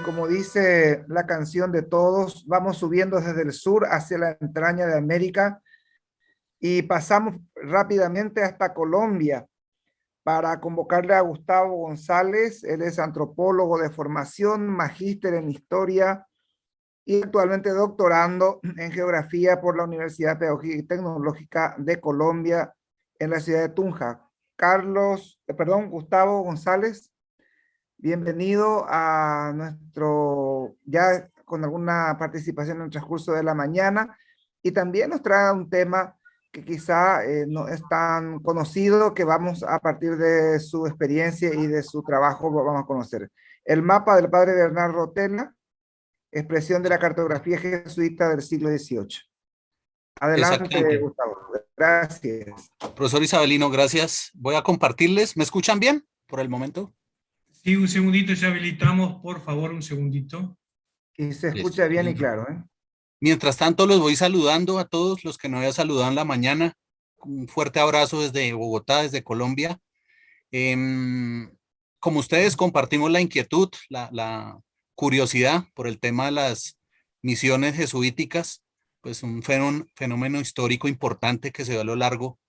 Como dice la canción de todos, vamos subiendo desde el sur hacia la entraña de América y pasamos rápidamente hasta Colombia para convocarle a Gustavo González. Él es antropólogo de formación, magíster en historia y actualmente doctorando en geografía por la Universidad Pedagógica y Tecnológica de Colombia en la ciudad de Tunja. Gustavo González, bienvenido a nuestro, ya con alguna participación en el transcurso de la mañana, y también nos trae un tema que quizá no es tan conocido, que vamos a partir de su experiencia y de su trabajo, lo vamos a conocer. El mapa del padre Bernardo Rotella, expresión de la cartografía jesuita del siglo XVIII. Adelante, Exactamente. Gustavo. Gracias. Profesor Isabelino, gracias. Voy a compartirles. ¿Me escuchan bien por el momento? Sí, un segundito, ya habilitamos, por favor, un segundito. Y se Listo. escucha bien y claro, ¿eh? Mientras tanto, los voy saludando a todos los que no había saludado en la mañana. Un fuerte abrazo desde Bogotá, desde Colombia. Em, Como ustedes, compartimos la inquietud, la curiosidad por el tema de las misiones jesuíticas, pues un fenómeno histórico importante que se dio a lo largo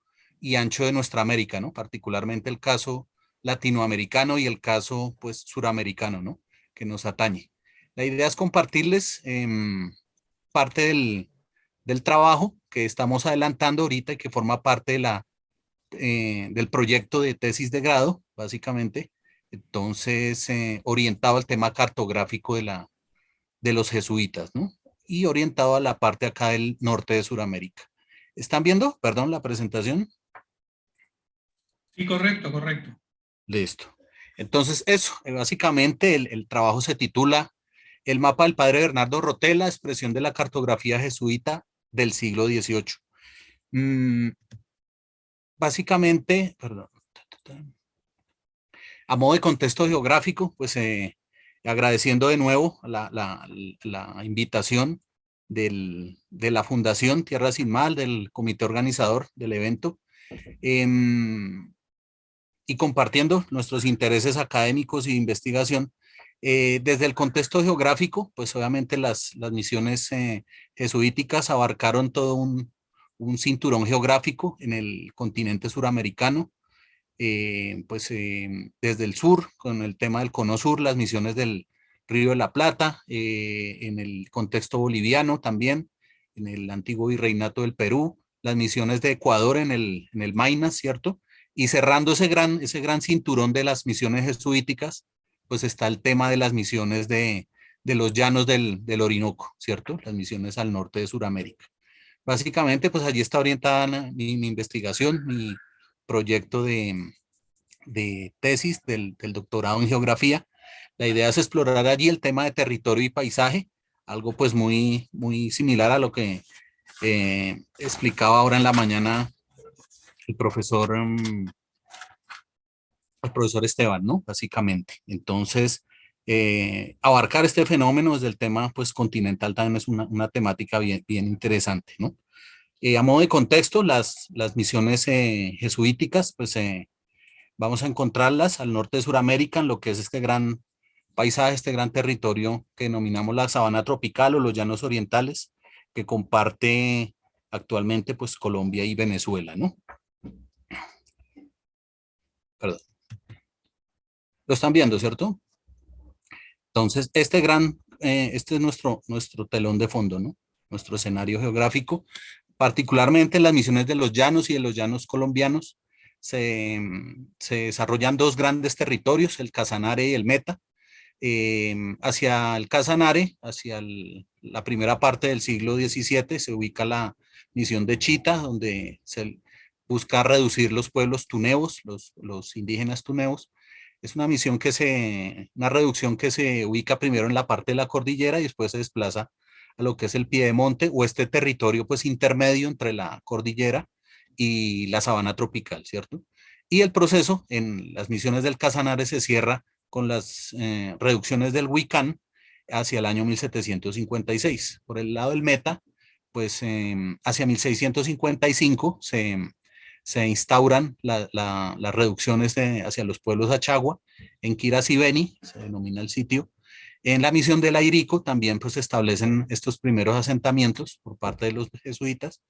y ancho de nuestra América, ¿no? Particularmente el caso latinoamericano y el caso, pues, suramericano, ¿no? Que nos atañe. La idea es compartirles parte del trabajo que estamos adelantando ahorita y que forma parte de del proyecto de tesis de grado, básicamente. Entonces, orientado al tema cartográfico de los jesuitas, ¿no? Y orientado a la parte acá del norte de Sudamérica. ¿Están viendo? Perdón, la presentación. Sí, correcto, correcto. Listo. Entonces, eso, básicamente el trabajo se titula El mapa del padre Bernardo Rotella, expresión de la cartografía jesuita del siglo XVIII. Mm, Básicamente, perdón, a modo de contexto geográfico, pues agradeciendo de nuevo la invitación de la Fundación Tierra Sin Mal, del comité organizador del evento, em, y compartiendo nuestros intereses académicos y de investigación. Desde el contexto geográfico, pues obviamente las misiones jesuíticas abarcaron todo un cinturón geográfico en el continente suramericano, desde el sur, con el tema del Cono Sur, las misiones del Río de la Plata, en el contexto boliviano también, en el antiguo virreinato del Perú, las misiones de Ecuador en el Maynas, ¿cierto? Y cerrando ese gran cinturón de las misiones jesuíticas, pues está el tema de las misiones de los llanos del Orinoco, ¿cierto? Las misiones al norte de Sudamérica. Básicamente, pues allí está orientada mi investigación, mi proyecto de tesis del doctorado en geografía. La idea es explorar allí el tema de territorio y paisaje, algo pues muy similar a lo que explicaba ahora en la mañana el profesor, el profesor Esteban, ¿no? Básicamente. Entonces, abarcar este fenómeno desde el tema pues continental también es una temática bien interesante, ¿no? A modo de contexto, las misiones jesuíticas, pues vamos a encontrarlas al norte de Sudamérica, en lo que es este gran paisaje, este gran territorio que denominamos la sabana tropical o los llanos orientales, que comparte actualmente pues Colombia y Venezuela, ¿no? Perdón. Lo están viendo, ¿cierto? Entonces, este es nuestro telón de fondo, ¿no? Nuestro escenario geográfico, particularmente en las misiones de los llanos y de los llanos colombianos, se desarrollan dos grandes territorios, el Casanare y el Meta. Hacia el Casanare, la primera parte del siglo XVII, se ubica la misión de Chita, donde se busca reducir los pueblos tuneos, los indígenas tuneos. Es una reducción que se ubica primero en la parte de la cordillera y después se desplaza a lo que es el piedemonte o este territorio pues intermedio entre la cordillera y la sabana tropical, ¿cierto? Y el proceso en las misiones del Casanare se cierra con las reducciones del Huicán hacia el año 1756. Por el lado del Meta, pues hacia 1655 se instauran las reducciones hacia los pueblos Achagua, en Quirás y Beni, se denomina el sitio, En la misión del Airico también pues se establecen estos primeros asentamientos por parte de los jesuitas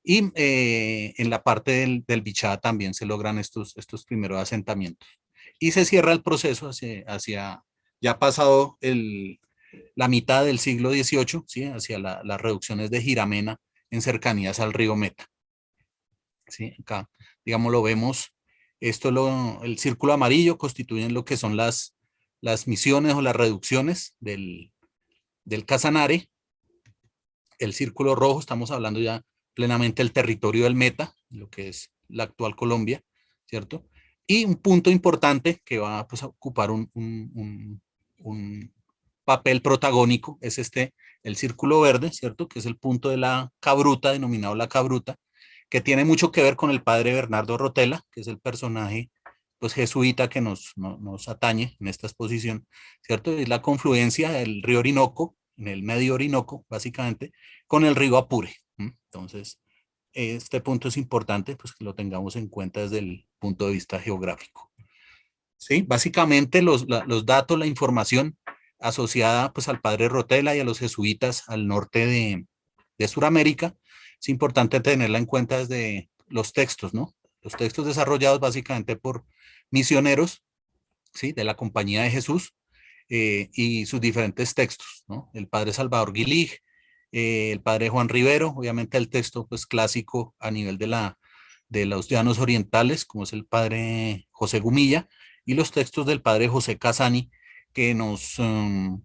y en la parte del Bichada también se logran estos primeros asentamientos. Y se cierra el proceso hacia ya pasado la mitad del siglo XVIII, ¿sí? Hacia las reducciones de Giramena en cercanías al río Meta. ¿Sí? Acá, digamos, lo vemos, el círculo amarillo constituyen lo que son las misiones o las reducciones del Casanare. El círculo rojo, estamos hablando ya plenamente del territorio del Meta, lo que es la actual Colombia, ¿cierto? Y un punto importante que va pues, a ocupar un papel protagónico es el círculo verde, ¿cierto? Que es el punto de la Cabruta, denominado la Cabruta, que tiene mucho que ver con el padre Bernardo Rotella, que es el personaje pues jesuita que nos atañe en esta exposición, ¿cierto? Es la confluencia del río Orinoco, en el medio Orinoco, básicamente, con el río Apure. Entonces, este punto es importante pues que lo tengamos en cuenta desde el punto de vista geográfico. ¿Sí? Básicamente los datos, la información asociada pues al padre Rotella y a los jesuitas al norte de Sudamérica, es importante tenerla en cuenta desde los textos, ¿no? Los textos desarrollados básicamente por misioneros, ¿sí? De la Compañía de Jesús y sus diferentes textos, ¿no? El padre Salvador Guilig, el padre Juan Rivero, obviamente el texto pues clásico a nivel de los llanos orientales, como es el padre José Gumilla, y los textos del padre José Casani, que nos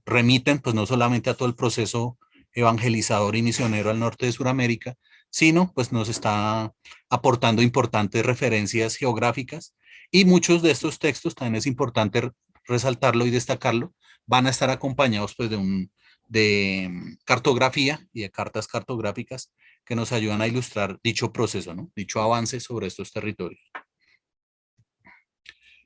remiten pues no solamente a todo el proceso evangelizador y misionero al norte de Sudamérica, sino pues nos está aportando importantes referencias geográficas y muchos de estos textos, también es importante resaltarlo y destacarlo, van a estar acompañados pues de cartografía y de cartas cartográficas que nos ayudan a ilustrar dicho proceso, ¿no? Dicho avance sobre estos territorios.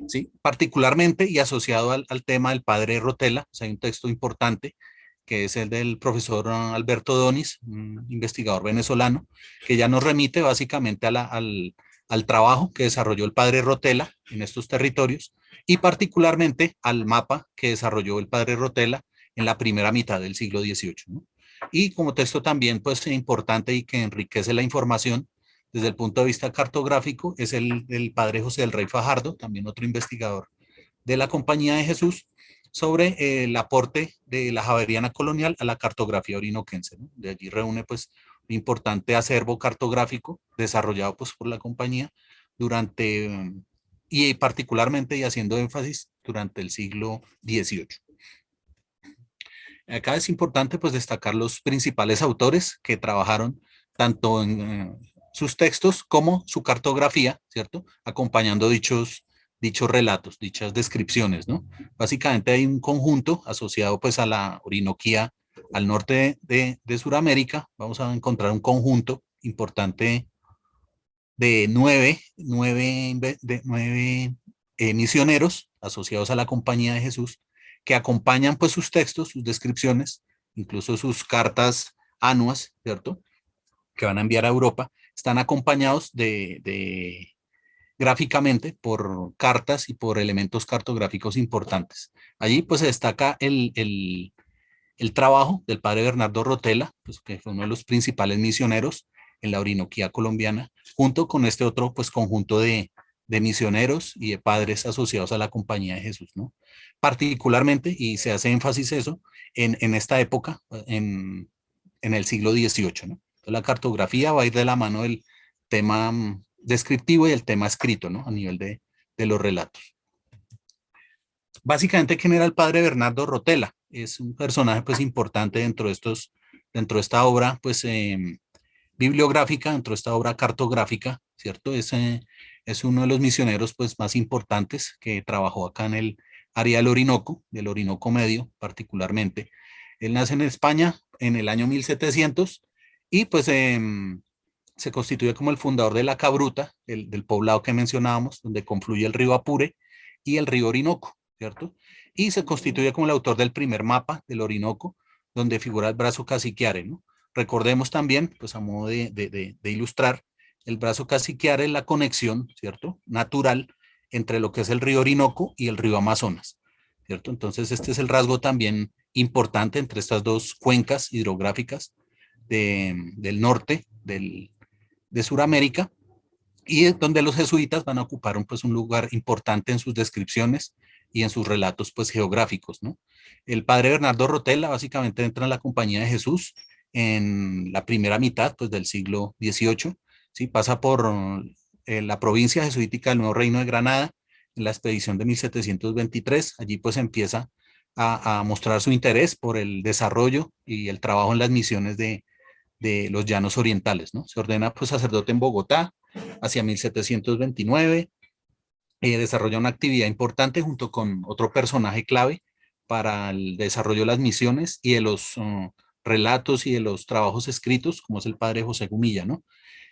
¿Sí? Particularmente y asociado al tema del padre Rotella, o sea, hay un texto importante que es el del profesor Alberto Donis, un investigador venezolano, que ya nos remite básicamente al trabajo que desarrolló el padre Rotella en estos territorios y particularmente al mapa que desarrolló el padre Rotella en la primera mitad del siglo XVIII, ¿no? Y como texto también pues importante y que enriquece la información desde el punto de vista cartográfico es el padre José del Rey Fajardo, también otro investigador de la Compañía de Jesús, sobre el aporte de la Javeriana colonial a la cartografía orinoquense, ¿no? De allí reúne pues un importante acervo cartográfico desarrollado pues por la compañía durante, y particularmente y haciendo énfasis durante el siglo XVIII. Acá es importante pues destacar los principales autores que trabajaron tanto en sus textos como su cartografía, ¿cierto? Acompañando dichos relatos, dichas descripciones, ¿no? Básicamente hay un conjunto asociado pues a la Orinoquía al norte de Sudamérica. Vamos a encontrar un conjunto importante de nueve misioneros asociados a la Compañía de Jesús que acompañan pues sus textos, sus descripciones, incluso sus cartas anuas, ¿cierto? Que van a enviar a Europa, están acompañados gráficamente por cartas y por elementos cartográficos importantes. Allí pues se destaca el trabajo del padre Bernardo Rotella, pues, que fue uno de los principales misioneros en la Orinoquía colombiana, junto con este otro pues conjunto de misioneros y de padres asociados a la Compañía de Jesús, ¿no? Particularmente, y se hace énfasis eso, en esta época, en el siglo XVIII, ¿no? Entonces, la cartografía va a ir de la mano del tema descriptivo y el tema escrito, ¿no? A nivel de los relatos. Básicamente, ¿quién era el padre Bernardo Rotella? Es un personaje pues importante dentro de esta obra pues bibliográfica, dentro de esta obra cartográfica, ¿cierto? Es uno de los misioneros pues más importantes que trabajó acá en el área del Orinoco Medio particularmente. Él nace en España en el año 1700 y pues se constituye como el fundador de la Cabruta, del poblado que mencionábamos, donde confluye el río Apure y el río Orinoco, ¿cierto? Y se constituye como el autor del primer mapa del Orinoco, donde figura el brazo caciquiare, ¿no? Recordemos también, pues a modo de ilustrar, el brazo caciquiare es la conexión, ¿cierto? Natural entre lo que es el río Orinoco y el río Amazonas. ¿cierto? Entonces este es el rasgo también importante entre estas dos cuencas hidrográficas del norte de Sudamérica, y es donde los jesuitas van a ocupar pues, un lugar importante en sus descripciones y en sus relatos pues, geográficos, ¿no? El padre Bernardo Rotella básicamente entra en la Compañía de Jesús en la primera mitad pues, del siglo XVIII, ¿sí? Pasa por la provincia jesuítica del Nuevo Reino de Granada en la expedición de 1723. Allí pues empieza a mostrar su interés por el desarrollo y el trabajo en las misiones de los llanos orientales, ¿no? Se ordena pues sacerdote en Bogotá hacia 1729, desarrolla una actividad importante junto con otro personaje clave para el desarrollo de las misiones y de los relatos y de los trabajos escritos, como es el padre José Gumilla, ¿no?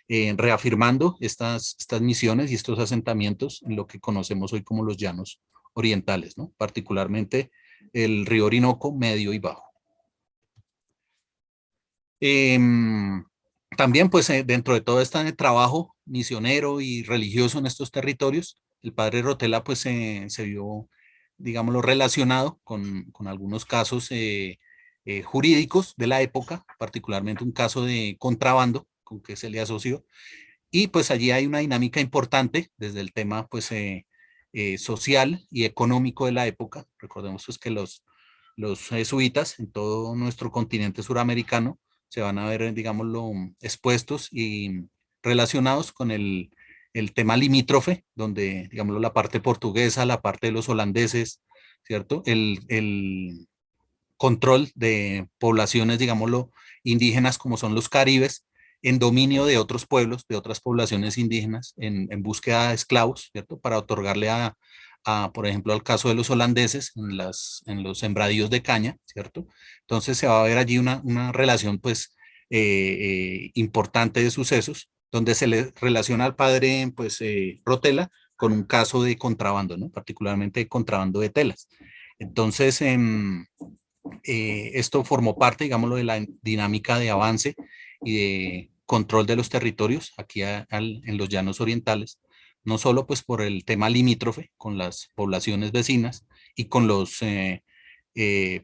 Reafirmando estas misiones y estos asentamientos en lo que conocemos hoy como los llanos orientales, ¿no? Particularmente el río Orinoco medio y bajo. También, pues, dentro de todo este trabajo misionero y religioso en estos territorios, el padre Rotella, pues, se vio, digámoslo, relacionado con algunos casos jurídicos de la época, particularmente un caso de contrabando con que se le asoció, y pues allí hay una dinámica importante desde el tema, pues, social y económico de la época. Recordemos, pues, que los jesuitas en todo nuestro continente suramericano se van a ver, digámoslo, expuestos y relacionados con el tema limítrofe, donde, digámoslo, la parte portuguesa, la parte de los holandeses, ¿cierto? El control de poblaciones, digámoslo, indígenas como son los caribes, en dominio de otros pueblos, de otras poblaciones indígenas, en búsqueda de esclavos, ¿cierto? Para otorgarle por ejemplo, al caso de los holandeses, en los sembradíos de caña, ¿cierto? Entonces se va a ver allí una relación, pues, importante de sucesos, donde se le relaciona al padre, pues, Rotella con un caso de contrabando, ¿no? Particularmente de contrabando de telas. Entonces, esto formó parte, digámoslo, de la dinámica de avance y de control de los territorios aquí en los llanos orientales, no solo pues por el tema limítrofe con las poblaciones vecinas y con los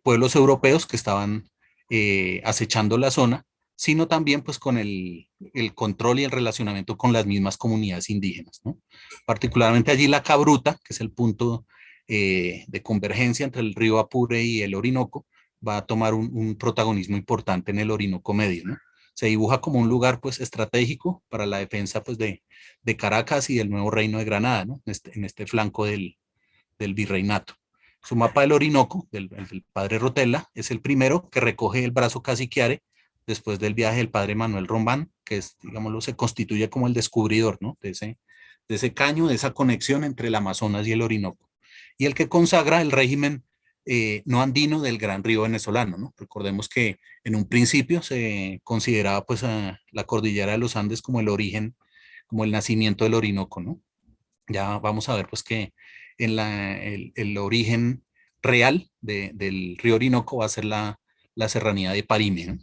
pueblos europeos que estaban acechando la zona, sino también pues con el control y el relacionamiento con las mismas comunidades indígenas, ¿no? Particularmente allí la Cabruta, que es el punto de convergencia entre el río Apure y el Orinoco, va a tomar un protagonismo importante en el Orinoco Medio, ¿no? Se dibuja como un lugar pues estratégico para la defensa pues de Caracas y del nuevo reino de Granada, ¿no? En este flanco del virreinato. Su mapa del Orinoco, del padre Rotella, es el primero que recoge el brazo caciquiare después del viaje del padre Manuel Rombán, que es, digámoslo, se constituye como el descubridor, ¿no? De ese caño, de esa conexión entre el Amazonas y el Orinoco. Y el que consagra el régimen no andino del gran río venezolano, ¿no? Recordemos que en un principio se consideraba pues a la cordillera de los Andes como el origen, como el nacimiento del Orinoco, ¿no? Ya vamos a ver pues que el origen real del río Orinoco va a ser la serranía de Parime, ¿no?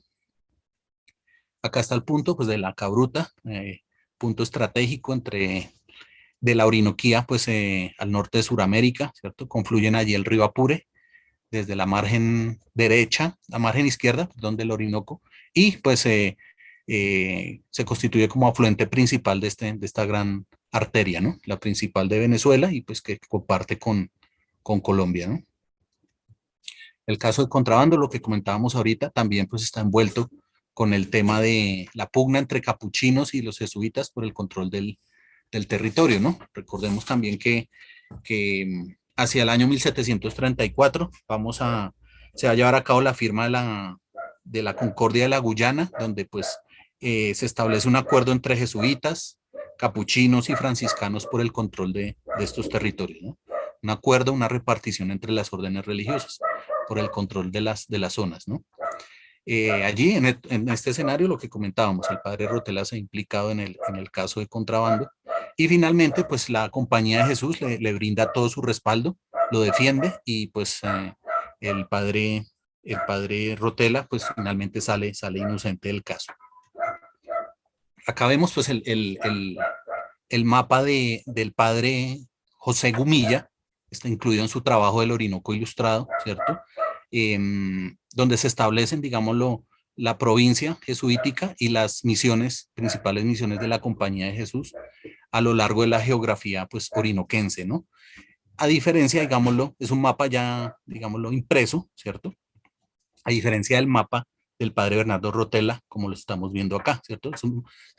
Acá está el punto pues de la Cabruta, punto estratégico de la Orinoquía pues al norte de Sudamérica, ¿cierto? Confluyen allí el río Apure desde la margen derecha, la margen izquierda, donde el Orinoco, y pues se constituye como afluente principal de esta gran arteria, ¿no? La principal de Venezuela y pues que comparte con Colombia, ¿no? El caso de contrabando, lo que comentábamos ahorita, también pues está envuelto con el tema de la pugna entre capuchinos y los jesuitas por el control del territorio, ¿no? Recordemos también que hacia el año 1734 se va a llevar a cabo la firma de la Concordia de la Guyana, donde pues se establece un acuerdo entre jesuitas, capuchinos y franciscanos por el control de estos territorios, ¿no? Un acuerdo, una repartición entre las órdenes religiosas por el control de las zonas, ¿no? Allí, en este escenario, lo que comentábamos, el padre Rotella se ha implicado en el caso de contrabando y finalmente, pues la Compañía de Jesús le brinda todo su respaldo, lo defiende y pues el padre, el padre Rotella, pues finalmente sale inocente del caso. Acá vemos pues el mapa del padre José Gumilla, está incluido en su trabajo del Orinoco Ilustrado, ¿cierto? Donde se establecen, digámoslo, la provincia jesuítica y las misiones, principales misiones de la Compañía de Jesús a lo largo de la geografía, pues, orinoquense, ¿no? A diferencia, digámoslo, es un mapa ya, digámoslo, impreso, ¿cierto? A diferencia del mapa del padre Bernardo Rotella, como lo estamos viendo acá, ¿cierto?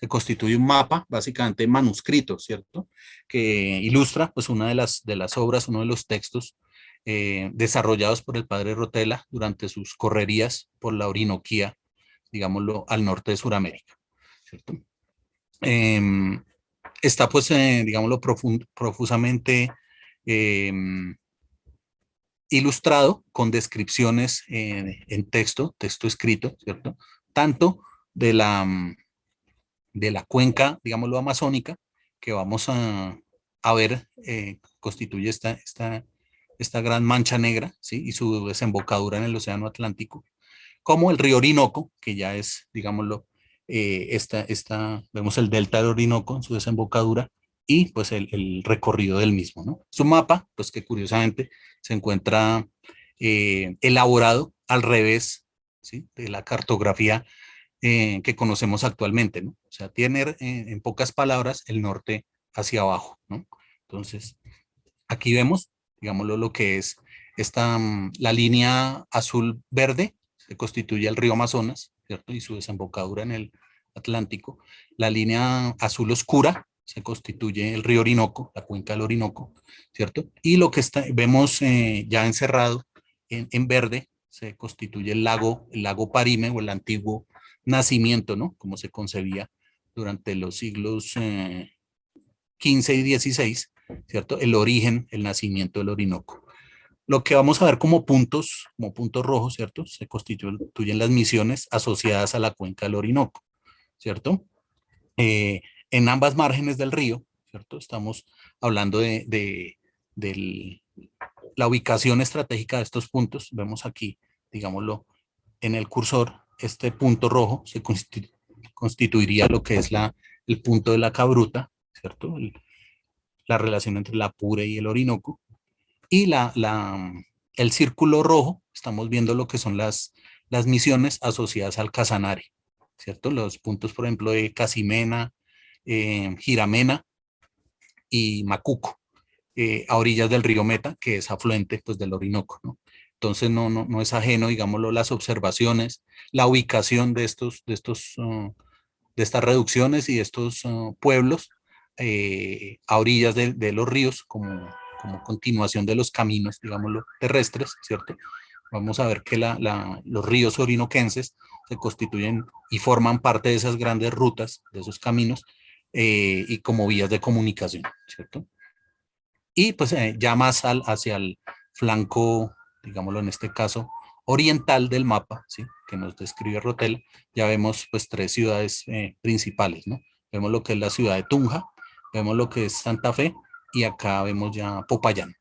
Se constituye un mapa, básicamente manuscrito, ¿cierto? Que ilustra, pues, una de las obras, uno de los textos desarrollados por el padre Rotella durante sus correrías por la Orinoquía, digámoslo, al norte de Sudamérica, ¿cierto? Está, pues, digámoslo, profusamente eh, ilustrado con descripciones en texto escrito, ¿cierto? Tanto de la cuenca, digámoslo, amazónica, que vamos a ver, constituye esta gran mancha negra, ¿sí? Y su desembocadura en el Océano Atlántico, como el río Orinoco, que ya es, digámoslo, vemos el delta del Orinoco en su desembocadura, y pues el recorrido del mismo, ¿no? Su mapa, pues que curiosamente se encuentra elaborado al revés, ¿sí? De la cartografía que conocemos actualmente, ¿no? O sea, tiene en pocas palabras el norte hacia abajo, ¿no? Entonces, aquí vemos, digámoslo, lo que es la línea azul-verde, que constituye el río Amazonas, ¿cierto? Y su desembocadura en el Atlántico. La línea azul oscura se constituye el río Orinoco, la cuenca del Orinoco, ¿cierto? Y lo que vemos ya encerrado en verde se constituye el lago Parime, o el antiguo nacimiento, ¿no? Como se concebía durante los siglos XV y XVI, ¿cierto? El origen, el nacimiento del Orinoco. Lo que vamos a ver como puntos rojos, ¿cierto? Se constituyen las misiones asociadas a la cuenca del Orinoco, ¿cierto? En ambas márgenes del río, ¿cierto? Estamos hablando de la ubicación estratégica de estos puntos. Vemos aquí, digámoslo, en el cursor, este punto rojo se constituiría lo que es el punto de la Cabruta, ¿cierto? La relación entre la Apure y el Orinoco. Y el círculo rojo, estamos viendo lo que son las misiones asociadas al Casanare, ¿cierto? Los puntos, por ejemplo, de Casimena, Giramena y Macuco, a orillas del río Meta, que es afluente, pues, del Orinoco, ¿no? Entonces no es ajeno, digámoslo, las observaciones, la ubicación de estas reducciones y de estos pueblos a orillas de los ríos, como continuación de los caminos, digámoslo, terrestres, ¿cierto? Vamos a ver que los ríos orinoquenses se constituyen y forman parte de esas grandes rutas, de esos caminos, y como vías de comunicación, ¿cierto? Y pues ya más hacia el flanco, digámoslo en este caso, oriental del mapa, ¿sí? Que nos describe Rotella, ya vemos pues tres ciudades principales, ¿no? Vemos lo que es la ciudad de Tunja, vemos lo que es Santa Fe, y acá vemos ya Popayán.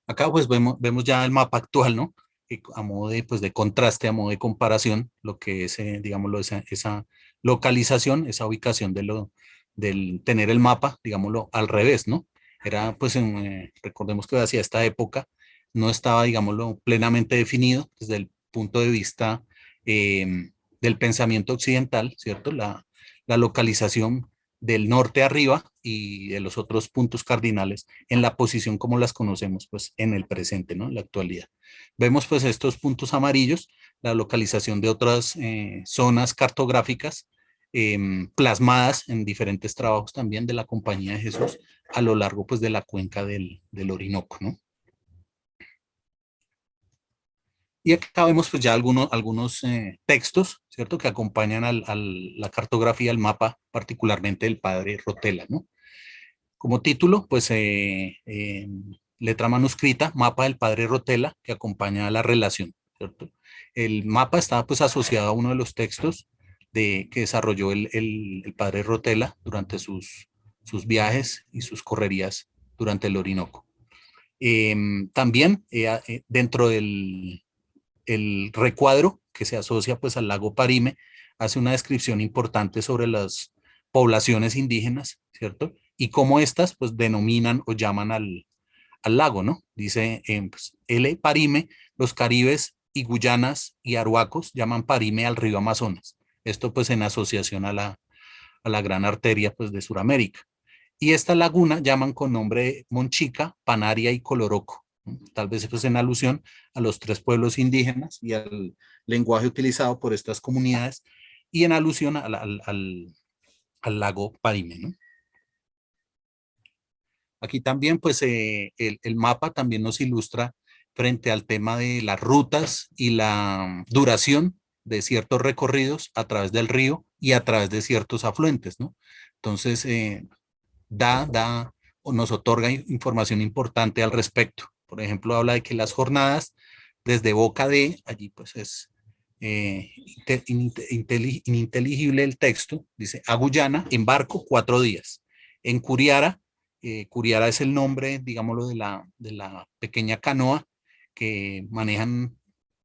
Acá pues vemos ya el mapa actual, ¿no? A modo pues, de contraste, a modo de comparación, lo que es, digámoslo, esa localización, esa ubicación del tener el mapa, digámoslo, al revés, ¿no? Era, pues, recordemos que hacia esta época no estaba, digámoslo, plenamente definido desde el punto de vista del pensamiento occidental, ¿cierto? La localización del norte arriba y de los otros puntos cardinales en la posición como las conocemos, pues, en el presente, ¿no? En la actualidad. Vemos pues estos puntos amarillos, la localización de otras zonas cartográficas plasmadas en diferentes trabajos también de la Compañía de Jesús a lo largo, pues, de la cuenca del Orinoco, ¿no? Y acá vemos pues ya algunos textos, ¿cierto? Que acompañan la cartografía, el mapa, particularmente del padre Rotella, ¿no? Como título, pues, letra manuscrita, mapa del padre Rotella, que acompaña la relación, ¿cierto? El mapa está, pues, asociado a uno de los textos que desarrolló el padre Rotella durante sus viajes y sus correrías durante el Orinoco. También dentro del el recuadro que se asocia, pues, al lago Parime, hace una descripción importante sobre las poblaciones indígenas, ¿cierto? y cómo estas pues denominan o llaman al lago, ¿no? Dice pues, L. Parime, los caribes y guyanas y aruacos llaman Parime al río Amazonas. Esto pues en asociación a la gran arteria pues de Sudamérica. Y esta laguna llaman con nombre Monchica, Panaria y Coloroco, ¿no? Tal vez pues en alusión a los tres pueblos indígenas y al lenguaje utilizado por estas comunidades y en alusión al lago Parime, ¿no? Aquí también, pues, el mapa también nos ilustra frente al tema de las rutas y la duración de ciertos recorridos a través del río y a través de ciertos afluentes, ¿no? Entonces, da o nos otorga información importante al respecto. Por ejemplo, habla de que las jornadas desde Boca de, allí pues es ininteligible el texto, dice, a Guyana en barco 4 días. En Curiara, Curiara es el nombre, digámoslo, de la pequeña canoa que manejan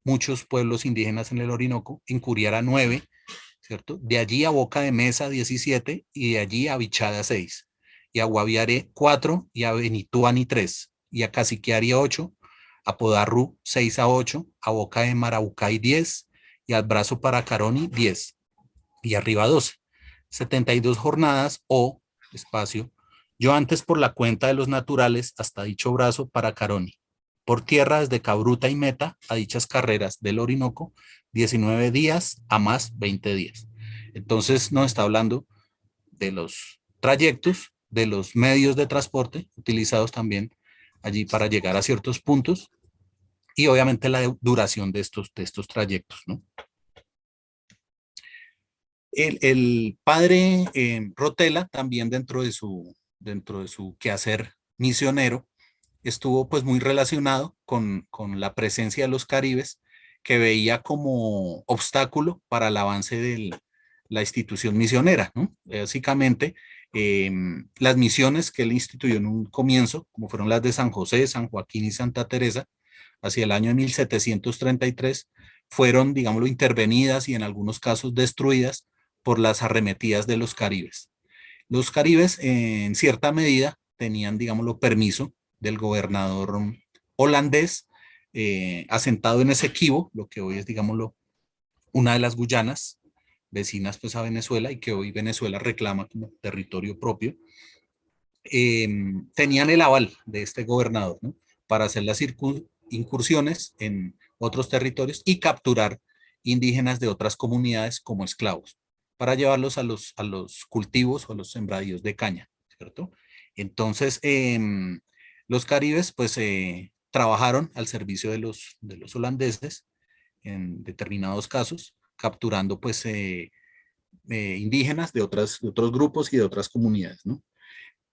muchos pueblos indígenas en el Orinoco. En Curiara 9, ¿cierto? De allí a Boca de Mesa 17 y de allí a Bichada 6 y a Guaviare 4 y a Benituani 3 y a Caciquiari 8, a Podarru 6 a 8, a Boca de Maraucay 10 y al Brazo para Caroni 10 y arriba 12. 72 jornadas o espacio. Yo antes por la cuenta de los naturales hasta dicho brazo para Caroni. Por tierra desde Cabruta y Meta a dichas carreras del Orinoco, 19 días a más 20 días. Entonces nos está hablando de los trayectos, de los medios de transporte utilizados también allí para llegar a ciertos puntos y obviamente la duración de estos trayectos, ¿no? El padre Rotela también dentro de su quehacer misionero estuvo pues muy relacionado con la presencia de los caribes que veía como obstáculo para el avance de la institución misionera, ¿no? Básicamente, las misiones que él instituyó en un comienzo, como fueron las de San José, San Joaquín y Santa Teresa, hacia el año de 1733, fueron, digámoslo, intervenidas y en algunos casos destruidas por las arremetidas de los caribes. Los caribes, en cierta medida, tenían, digámoslo, permiso del gobernador holandés asentado en Esequibo, lo que hoy es, digámoslo, una de las Guyanas vecinas pues a Venezuela y que hoy Venezuela reclama como territorio propio. Tenían el aval de este gobernador, ¿no? Para hacer las incursiones en otros territorios y capturar indígenas de otras comunidades como esclavos para llevarlos a los cultivos o a los sembradíos de caña, ¿cierto? Entonces, los caribes pues trabajaron al servicio de los holandeses en determinados casos, capturando pues indígenas de otros grupos y de otras comunidades, ¿no?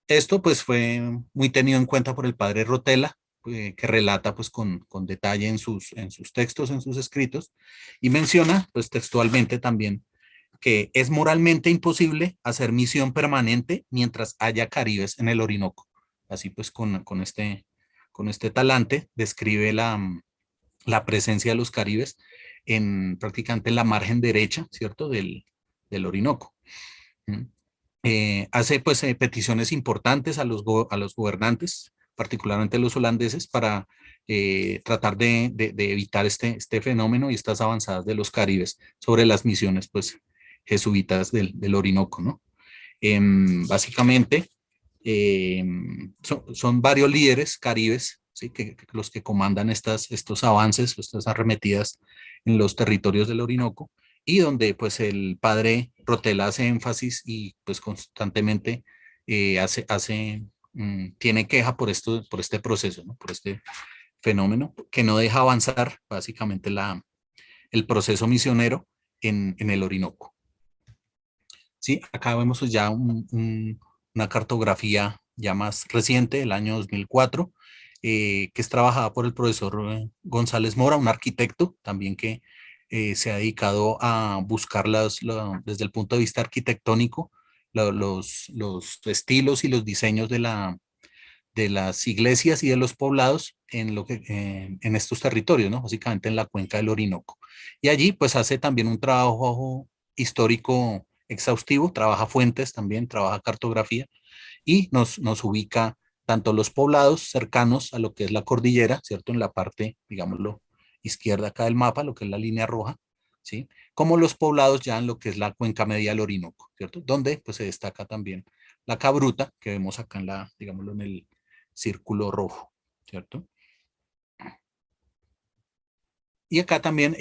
Esto pues fue muy tenido en cuenta por el padre Rotela, que relata pues con detalle en sus textos, en sus escritos, y menciona pues textualmente también que es moralmente imposible hacer misión permanente mientras haya caribes en el Orinoco. Así pues con este talante describe la presencia de los caribes en prácticamente la margen derecha, ¿cierto? Del Orinoco. Hace pues peticiones importantes a los gobernantes, particularmente los holandeses, para tratar de evitar este fenómeno y estas avanzadas de los caribes sobre las misiones pues jesuitas del Orinoco, ¿no? Básicamente son varios líderes caribes, ¿sí? que los que comandan estos avances, estas arremetidas en los territorios del Orinoco, y donde pues el padre Rotela hace énfasis y pues constantemente tiene queja por este proceso, ¿no? Por este fenómeno que no deja avanzar básicamente el proceso misionero en el Orinoco. Sí, acá vemos pues ya una cartografía ya más reciente, del año 2004, que es trabajada por el profesor González Mora, un arquitecto también que se ha dedicado a buscar desde el punto de vista arquitectónico los estilos y los diseños de las iglesias y de los poblados en estos territorios, ¿no? Básicamente en la cuenca del Orinoco. Y allí pues hace también un trabajo histórico exhaustivo, trabaja fuentes también, trabaja cartografía y nos ubica tanto los poblados cercanos a lo que es la cordillera, ¿cierto? En la parte, digámoslo, izquierda acá del mapa, lo que es la línea roja, ¿sí? Como los poblados ya en lo que es la cuenca media del Orinoco, ¿cierto? Donde pues se destaca también la Cabruta, que vemos acá en la, digámoslo, en el círculo rojo, ¿cierto? Y acá también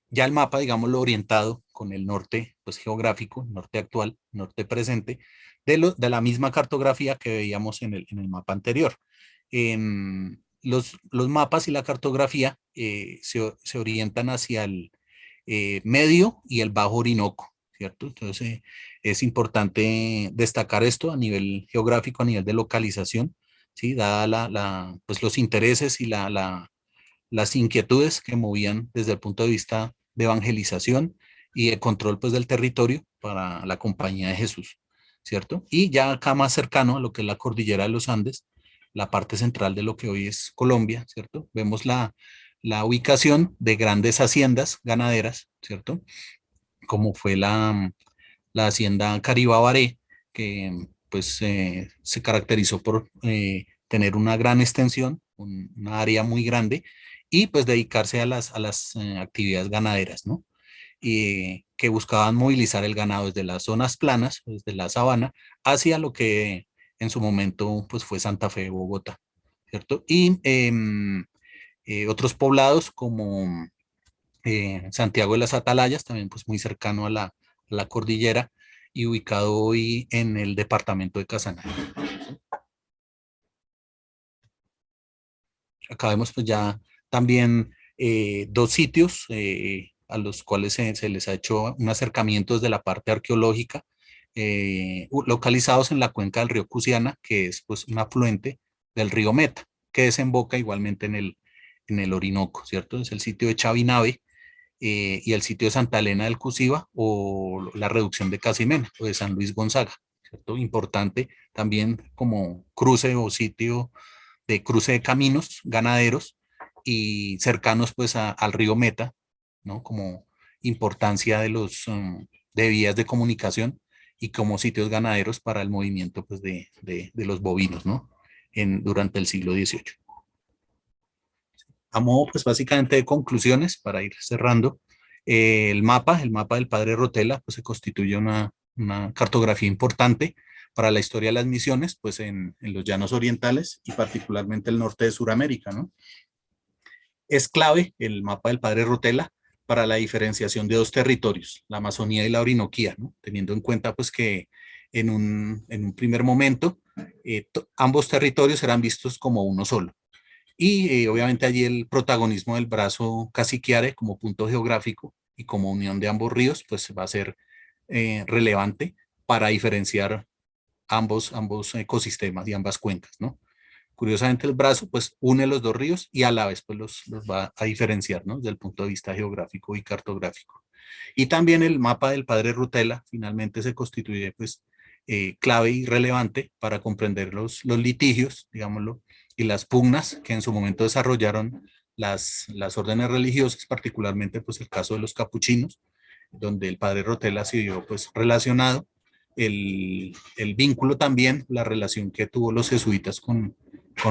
ya el mapa, digámoslo, orientado con el norte pues, geográfico, norte actual, norte presente, de la misma cartografía que veíamos en el mapa anterior. Los mapas y la cartografía se orientan hacia el medio y el bajo Orinoco, ¿cierto? Entonces es importante destacar esto a nivel geográfico, a nivel de localización, ¿sí? Dada pues los intereses y las inquietudes que movían desde el punto de vista de evangelización y de control pues, del territorio para la Compañía de Jesús, ¿cierto? Y ya acá más cercano a lo que es la cordillera de los Andes, la parte central de lo que hoy es Colombia, ¿cierto? Vemos la ubicación de grandes haciendas ganaderas, ¿cierto? Como fue la hacienda Caribabaré, que pues se caracterizó por tener una gran extensión, una área muy grande, y pues dedicarse a las actividades ganaderas, ¿no? Y que buscaban movilizar el ganado desde las zonas planas, desde la sabana, hacia lo que en su momento pues fue Santa Fe, Bogotá, ¿cierto? Y otros poblados como Santiago de las Atalayas, también pues muy cercano a la cordillera y ubicado hoy en el departamento de Casanare. Acá vemos pues ya también dos sitios a los cuales se les ha hecho un acercamiento desde la parte arqueológica, localizados en la cuenca del río Cusiana, que es pues un afluente del río Meta, que desemboca igualmente en el Orinoco, ¿cierto? Es el sitio de Chavinave y el sitio de Santa Elena del Cusiva o la reducción de Casimena o de San Luis Gonzaga, ¿cierto? Importante también como cruce o sitio de cruce de caminos ganaderos y cercanos pues al río Meta, ¿no? Como importancia de vías de comunicación y como sitios ganaderos para el movimiento pues de los bovinos, ¿no? Durante el siglo XVIII. A modo pues básicamente de conclusiones para ir cerrando, el mapa del padre Rotela pues se constituye una cartografía importante para la historia de las misiones pues en los llanos orientales y particularmente el norte de Sudamérica, ¿no? Es clave el mapa del padre Rotela para la diferenciación de dos territorios, la Amazonía y la Orinoquía, ¿no? Teniendo en cuenta pues que en un primer momento ambos territorios eran vistos como uno solo. Y obviamente allí el protagonismo del brazo caciquiare como punto geográfico y como unión de ambos ríos, pues va a ser relevante para diferenciar ambos ecosistemas y ambas cuencas, ¿no? Curiosamente el brazo pues une los dos ríos y a la vez pues los va a diferenciar, ¿no? Desde el punto de vista geográfico y cartográfico. Y también el mapa del padre Rutela finalmente se constituye pues clave y relevante para comprender los litigios, digámoslo, y las pugnas que en su momento desarrollaron las órdenes religiosas, particularmente pues el caso de los capuchinos, donde el padre Rotela se vio pues relacionado, el vínculo también, la relación que tuvo los jesuitas con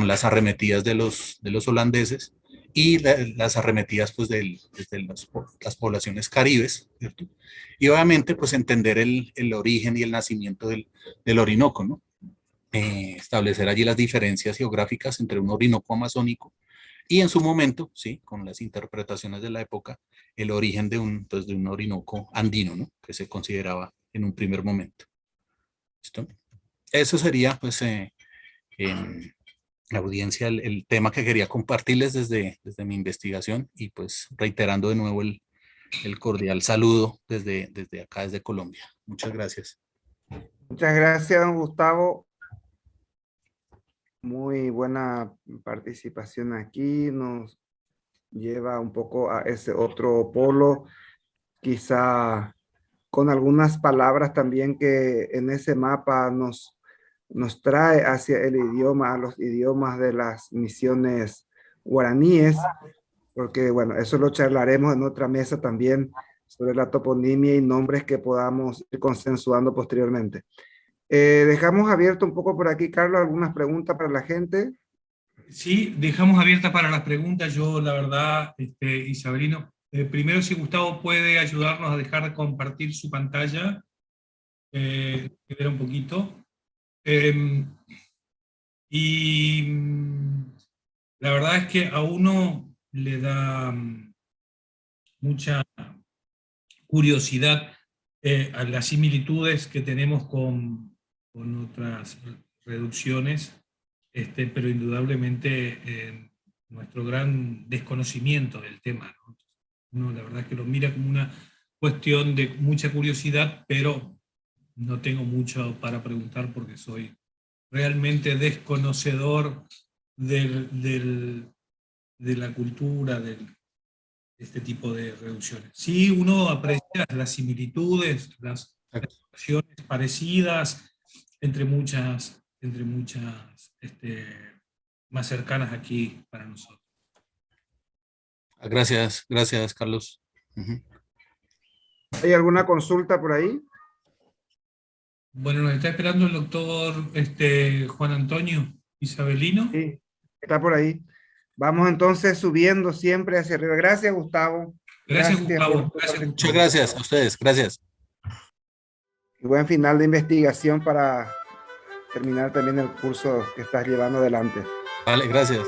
las arremetidas de los holandeses y las arremetidas pues desde las poblaciones caribes, ¿cierto? Y obviamente pues entender el origen y el nacimiento del Orinoco, ¿no? Establecer allí las diferencias geográficas entre un Orinoco amazónico y en su momento, sí, con las interpretaciones de la época, el origen pues, de un Orinoco andino, ¿no? Que se consideraba en un primer momento. ¿Listo? Eso sería, pues, en la audiencia, el tema que quería compartirles desde mi investigación y pues reiterando de nuevo el cordial saludo desde acá, desde Colombia. Muchas gracias. Muchas gracias, don Gustavo. Muy buena participación aquí. Nos lleva un poco a ese otro polo, quizá con algunas palabras también que en ese mapa nos trae hacia el idioma, a los idiomas de las misiones guaraníes, porque bueno, eso lo charlaremos en otra mesa también sobre la toponimia y nombres que podamos ir consensuando posteriormente. Dejamos abierto un poco por aquí, Carlos, algunas preguntas para la gente. Sí, dejamos abiertas para las preguntas. Yo, la verdad, Isabelino, primero si Gustavo puede ayudarnos a dejar de compartir su pantalla, ver un poquito. La verdad es que a uno le da mucha curiosidad a las similitudes que tenemos con otras reducciones, pero indudablemente nuestro gran desconocimiento del tema, ¿no? Uno la verdad es que lo mira como una cuestión de mucha curiosidad, pero no tengo mucho para preguntar porque soy realmente desconocedor de la cultura, de este tipo de reducciones. Sí, uno aprecia las similitudes, las relaciones parecidas entre muchas más cercanas aquí para nosotros. Gracias, gracias, Carlos. Ujú. ¿Hay alguna consulta por ahí? Bueno, nos está esperando el doctor Juan Antonio Isabelino. Sí, está por ahí. Vamos entonces subiendo siempre hacia arriba. Gracias, Gustavo. Gracias, por Gustavo. tu Gracias, participación. Muchas gracias a ustedes, gracias. Y buen final de investigación para terminar también el curso que estás llevando adelante. Vale, gracias.